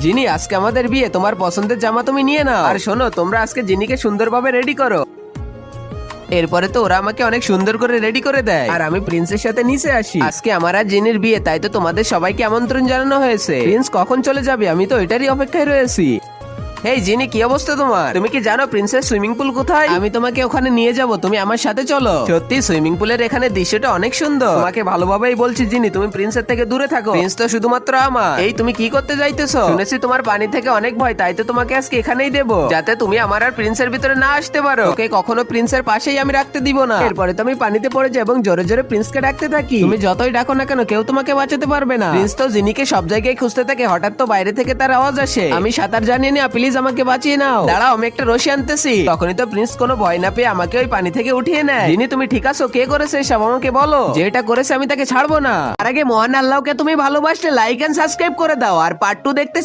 জিনি, আজকে আমাদের বিয়ে, তোমার পছন্দের জামা তুমি নিয়ে নাও। আর শোনো, তোমরা আজকে জিনিকে সুন্দরভাবে রেডি করো। এরপরে তো ওরা আমাকে অনেক সুন্দর করে রেডি করে দেয়, আর আমি প্রিন্সের সাথে নিচে আসি। আজকে আমার আর জিনির বিয়ে, তাই তো তোমাদের সবাইকে আমন্ত্রণ জানানো হয়েছে। প্রিন্স কখন চলে যাবে, আমি তো এটারই অপেক্ষায় রয়েছি। এই জিনি, কি অবস্থা তোমার? তুমি কি জানো প্রিন্সের সুইমিং পুল কোথায়? আমি তোমাকে ওখানে নিয়ে যাব, তুমি আমার সাথে চলো। সত্যি সুইমিং পুলের এখানে দৃশ্যটা অনেক সুন্দর। তোমাকে ভালোভাবেই বলছি জিনি, তুমি প্রিন্সের থেকে দূরে থাকো। প্রিন্স তো শুধুমাত্র আমার। এই তুমি কি করতে যাইতেছো? শুনেছি তোমার পানি থেকে অনেক ভয়, তাই তো তোমাকে আজকে এখানেই দেবো, যাতে তুমি আমার আর প্রিন্সের ভিতরে না আসতে পারো। ওকে কখনো প্রিন্সের পাশেই আমি রাখতে দিব না। এরপরে তো আমি পানিতে পড়ে যাই এবং জোরে জোরে প্রিন্সকে ডাকতে থাকি। তুমি যতই ডাকো না কেন, কেউ তোমাকে বাঁচাতে পারবে না। প্রিন্স তো জিনিকে সব জায়গায় খুঁজতে থাকে, হঠাৎ তো বাইরে থেকে তার আওয়াজ আসে। আমি সাঁতার জানি না, প্লিজ আমাকে বাঁচিয়ে নাও। দাঁড়াও, আমি একটা রশি আনতেছি। তখনই তো প্রিন্স কোনো ভয় না পেয়ে আমাকে ওই পানি থেকে উঠিয়ে নেয়। জিনি, তুমি ঠিক আছো? কে করেছে এসব আমাকে বলো। যেটা করেছে আমি তাকে ছাড়বো না। আর আগে মহান আল্লাহকে তুমি ভালোবাসলে লাইক এন্ড সাবস্ক্রাইব করে দাও। আর পার্ট 2 দেখতে চাই